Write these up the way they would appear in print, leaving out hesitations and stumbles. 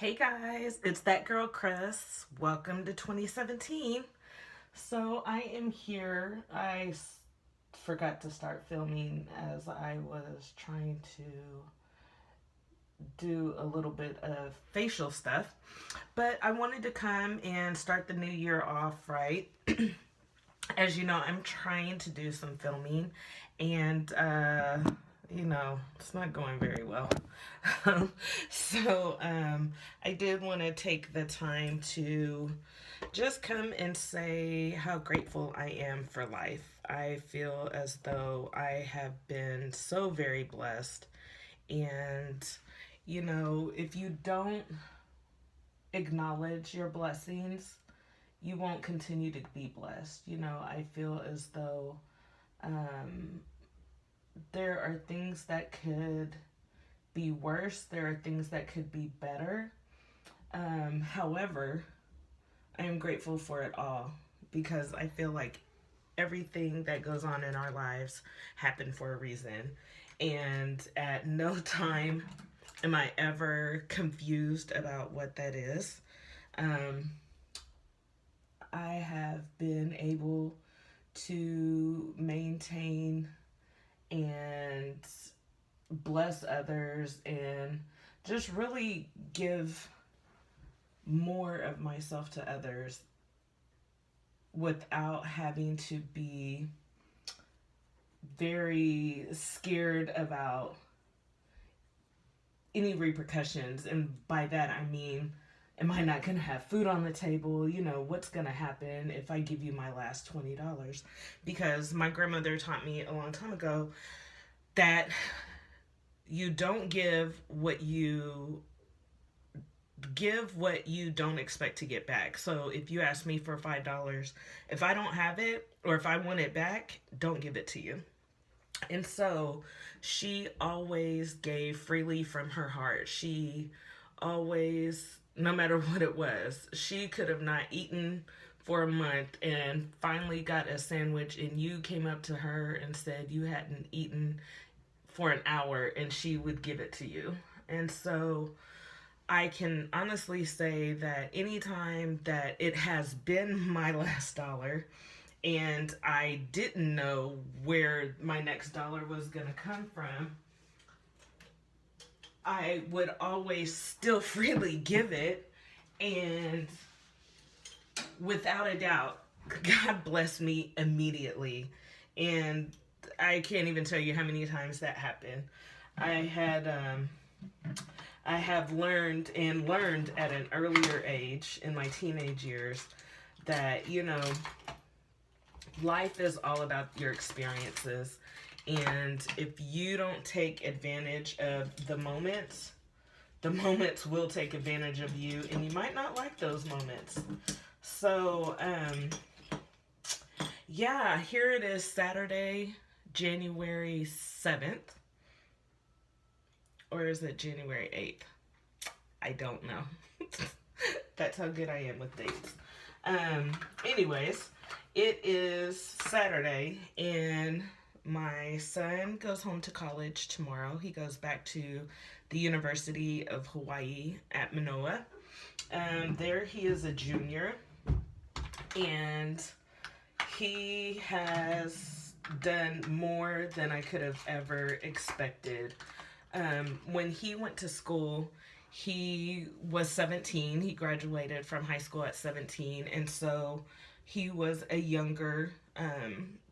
Hey guys, it's that girl Chris. Welcome to 2017. So I am here. Forgot to start filming as I was trying to do a little bit of facial stuff. But I wanted to come and start the new year off right. As you know, I'm trying to do some filming and it's not going very well. I did want to take the time to just come and say how grateful I am for life. I feel as though I have been so very blessed. And, if you don't acknowledge your blessings, you won't continue to be blessed. I feel as though um, there are things that could be worse, there are things that could be better. However, I am grateful for it all because I feel like everything that goes on in our lives happened for a reason. And at no time am I ever confused about what that is. Um, I have been able to maintain and bless others and just really give more of myself to others without having to be very scared about any repercussions. And by that, I mean, am I not going to have food on the table? What's going to happen if I give you my last $20? Because my grandmother taught me a long time ago that you don't give what you don't expect to get back. So if you ask me for $5, if I don't have it or if I want it back, don't give it to you. And so she always gave freely from her heart. She always, no matter what it was, she could have not eaten for a month and finally got a sandwich, and you came up to her and said you hadn't eaten for an hour, and she would give it to you. And so I can honestly say that anytime that it has been my last dollar and I didn't know where my next dollar was going to come from, I would always still freely give it. And without a doubt, God blessed me immediately. And I can't even tell you how many times that happened. I had I have learned at an earlier age in my teenage years that, life is all about your experiences. And if you don't take advantage of the moments will take advantage of you, and you might not like those moments. So, yeah, here it is, Saturday, January 7th. Or is it January 8th? I don't know. That's how good I am with dates. Anyways, it is Saturday, and my son goes home to college tomorrow. He goes back to the University of Hawaii at Manoa. There he is a junior, and he has done more than I could have ever expected. When he went to school, he was 17. He graduated from high school at 17. And so he was a younger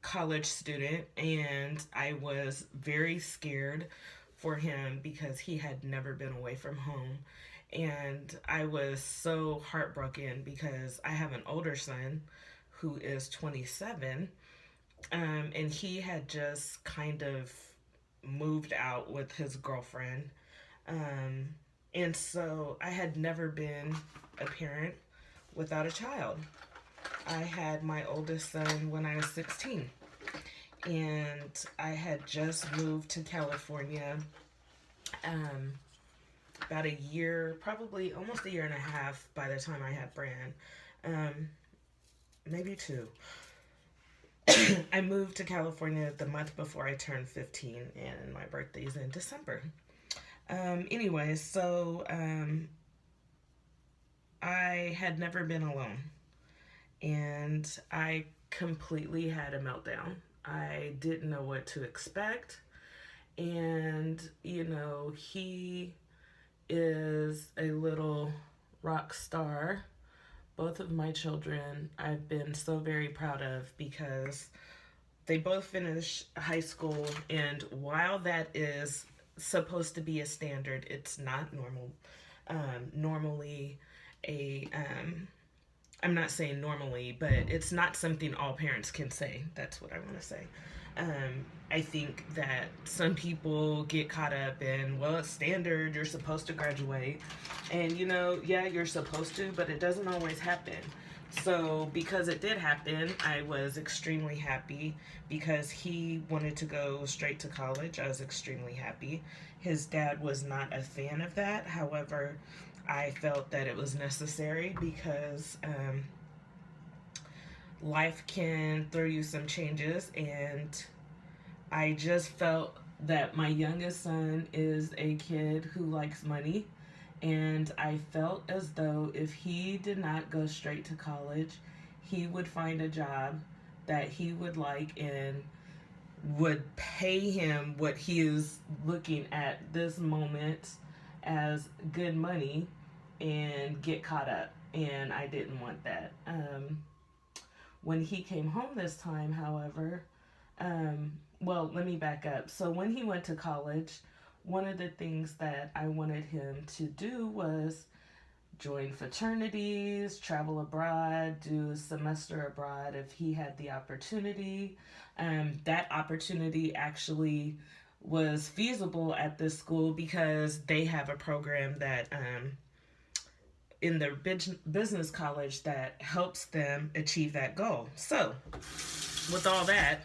college student. And I was very scared for him because he had never been away from home. And I was so heartbroken because I have an older son who is 27. And he had just kind of moved out with his girlfriend. Um, and so I had never been a parent without a child. I had my oldest son when I was 16. And I had just moved to California um, about a year, probably almost a year and a half by the time I had Bran. Um, Maybe two. I moved to California the month before I turned 15, and my birthday is in December. Anyways, so I had never been alone, and I completely had a meltdown. I didn't know what to expect, and he is a little rock star. Both of my children I've been so very proud of because they both finished high school, and while that is supposed to be a standard, it's not normal. Normally, a I'm not saying normally, but it's not something all parents can say. That's what I want to say. I think that some people get caught up in, well, it's standard, you're supposed to graduate. And, yeah, you're supposed to, but it doesn't always happen. So, because it did happen, I was extremely happy because he wanted to go straight to college. I was extremely happy. His dad was not a fan of that. However, I felt that it was necessary because life can throw you some changes, and I just felt that my youngest son is a kid who likes money, and I felt as though if he did not go straight to college, he would find a job that he would like and would pay him what he is looking at this moment as good money and get caught up. And I didn't want that. When he came home this time, however, well, let me back up. So when he went to college, one of the things that I wanted him to do was join fraternities, travel abroad, do a semester abroad if he had the opportunity. That opportunity actually was feasible at this school because they have a program that in their business college that helps them achieve that goal. So, with all that,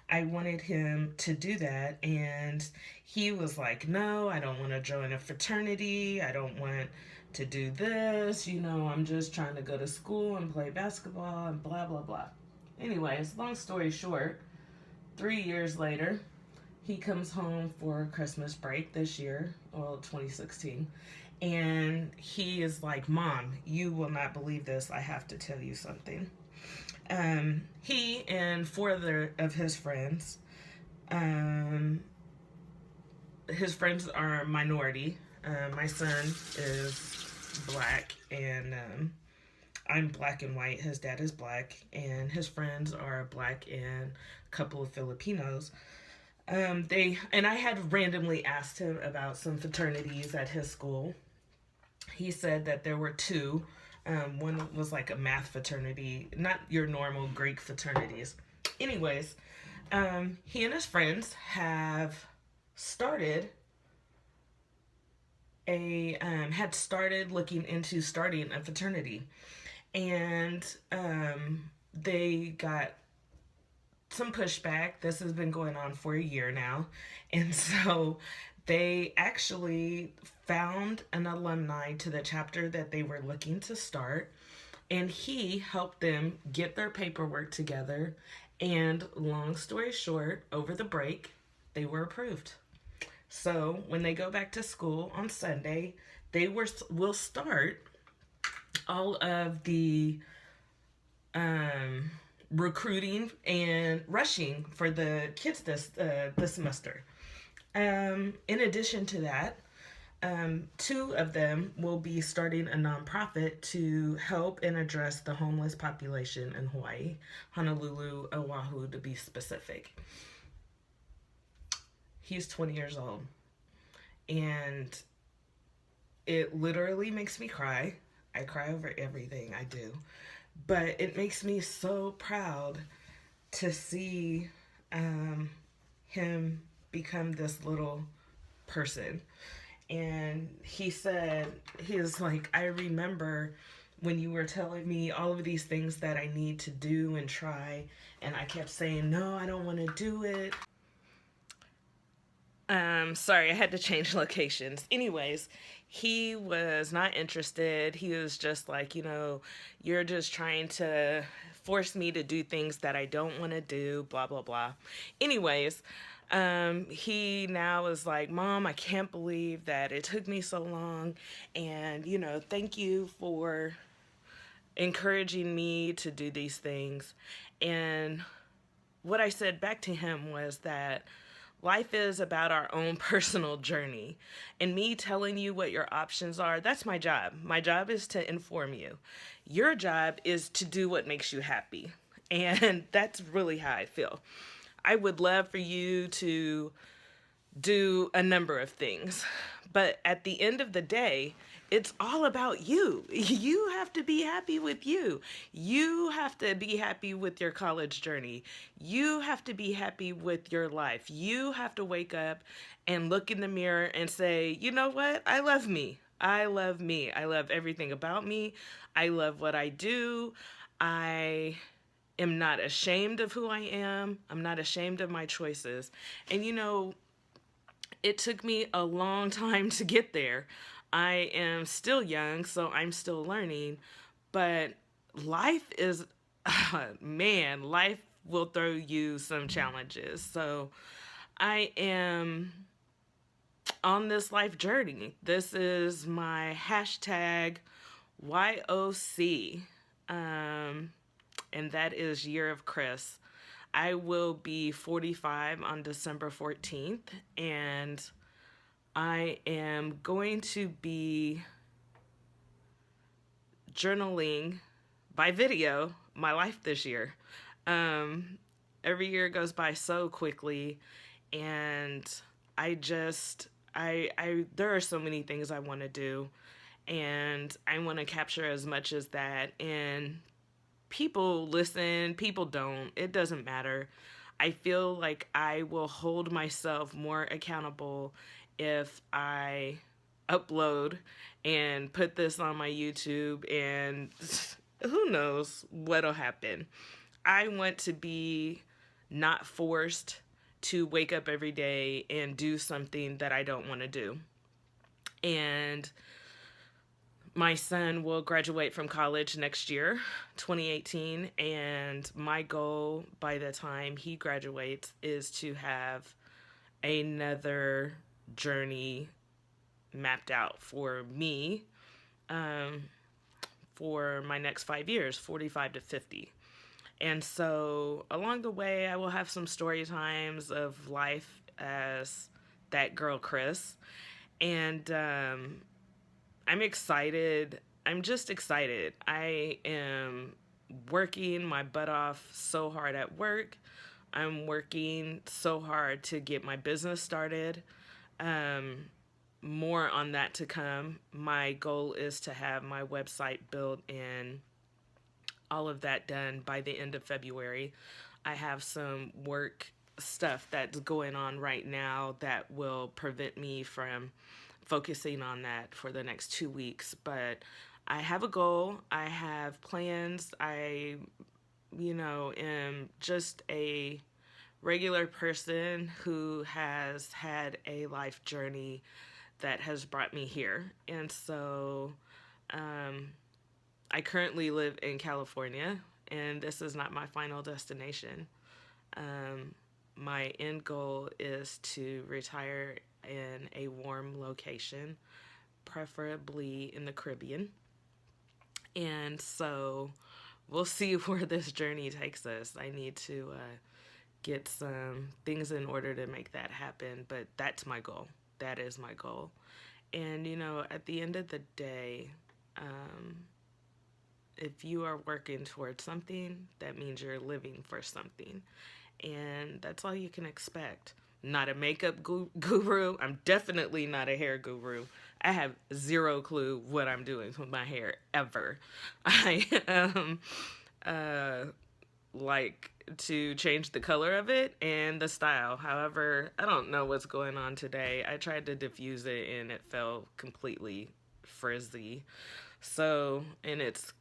I wanted him to do that, and he was like, "No, I don't want to join a fraternity. I don't want to do this. I'm just trying to go to school and play basketball and blah, blah, blah." Anyways, long story short, 3 years later, he comes home for Christmas break this year, well, 2016, and he is like, "Mom, you will not believe this. I have to tell you something." He and four of his friends are minority. My son is black, and I'm black and white. His dad is black, and his friends are black and a couple of Filipinos. I had randomly asked him about some fraternities at his school. He said that there were two. One was like a math fraternity, not your normal Greek fraternities. Anyways, he and his friends have started had started looking into starting a fraternity, and they got some pushback. This has been going on for a year now, and so they actually found an alumni to the chapter that they were looking to start, and he helped them get their paperwork together. And long story short, over the break, they were approved. So when they go back to school on Sunday, will start all of the recruiting and rushing for the kids this semester. In addition to that, two of them will be starting a nonprofit to help and address the homeless population in Hawaii, Honolulu, Oahu to be specific. He's 20 years old, and it literally makes me cry. I cry over everything I do, but it makes me so proud to see him become this little person. And he said, he was like, "I remember when you were telling me all of these things that I need to do and try, and I kept saying, no, I don't want to do it." Sorry, I had to change locations. Anyways, he was not interested. He was just like, you're just trying to force me to do things that I don't want to do, blah, blah, blah. Anyways, he now is like, Mom, I can't believe that it took me so long. And, thank you for encouraging me to do these things. And what I said back to him was that life is about our own personal journey. And me telling you what your options are, that's my job. My job is to inform you. Your job is to do what makes you happy. And that's really how I feel. I would love for you to do a number of things. But at the end of the day, it's all about you. You have to be happy with you. You have to be happy with your college journey. You have to be happy with your life. You have to wake up and look in the mirror and say, you know what? I love me. I love me. I love everything about me. I love what I do. I am not ashamed of who I am. I'm not ashamed of my choices. And it took me a long time to get there. I am still young, so I'm still learning. But life is, man, life will throw you some challenges. So I am on this life journey. This is my hashtag YOC. And that is Year of Chris. I will be 45 on December 14th, and I am going to be journaling by video my life this year. Every year goes by so quickly, and there are so many things I want to do, and I want to capture as much as that. And people listen, people don't. It doesn't matter. I feel like I will hold myself more accountable if I upload and put this on my YouTube, and who knows what'll happen. I want to be not forced to wake up every day and do something that I don't want to do. And my son will graduate from college next year, 2018, and my goal by the time he graduates is to have another journey mapped out for me, for my next 5 years, 45 to 50. And so along the way, I will have some story times of life as that girl Chris. And I'm excited. I'm just excited. I am working my butt off so hard at work. I'm working so hard to get my business started. More on that to come. My goal is to have my website built and all of that done by the end of February. I have some work stuff that's going on right now that will prevent me from focusing on that for the next 2 weeks. But I have a goal. I have plans. I, am just a regular person who has had a life journey that has brought me here. And so I currently live in California, and this is not my final destination. My end goal is to retire in a warm location, preferably in the Caribbean. And so we'll see where this journey takes us. I need to get some things in order to make that happen, but that's my goal. That is my goal. And, at the end of the day, if you are working towards something, that means you're living for something. And that's all you can expect. Not a makeup guru. I'm definitely not a hair guru. I have zero clue what I'm doing with my hair ever. I like to change the color of it and the style. However, I don't know what's going on today. I tried to diffuse it and it fell completely frizzy. So, and it's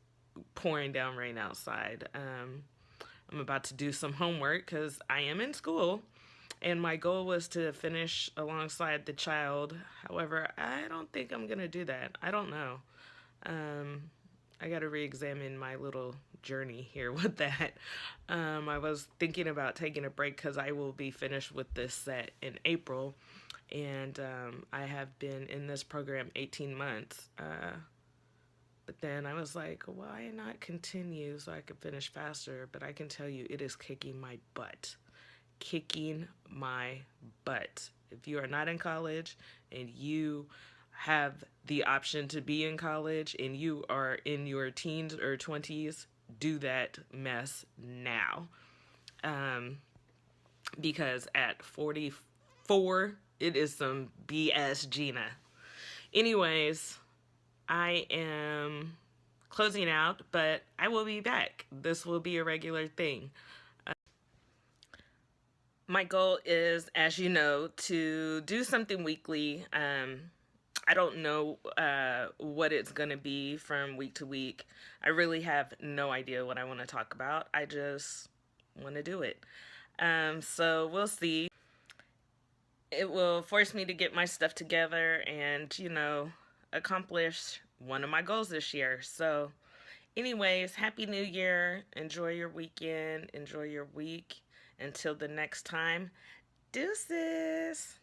pouring down rain outside. I'm about to do some homework because I am in school. And my goal was to finish alongside the child. However, I don't think I'm going to do that. I don't know. I got to re-examine my little journey here with that. I was thinking about taking a break because I will be finished with this set in April, and I have been in this program 18 months. But then I was like, why not continue so I could finish faster? But I can tell you, it is kicking my butt. Kicking my butt. If you are not in college and you have the option to be in college and you are in your teens or 20s, do that mess now. Because at 44, it is some BS, Gina. Anyways, I am closing out, but I will be back. This will be a regular thing. My goal is, as you know, to do something weekly. I don't know what it's going to be from week to week. I really have no idea what I want to talk about. I just want to do it. So we'll see. It will force me to get my stuff together and, accomplish one of my goals this year. So, anyways, Happy New Year. Enjoy your weekend. Enjoy your week. Until the next time, deuces.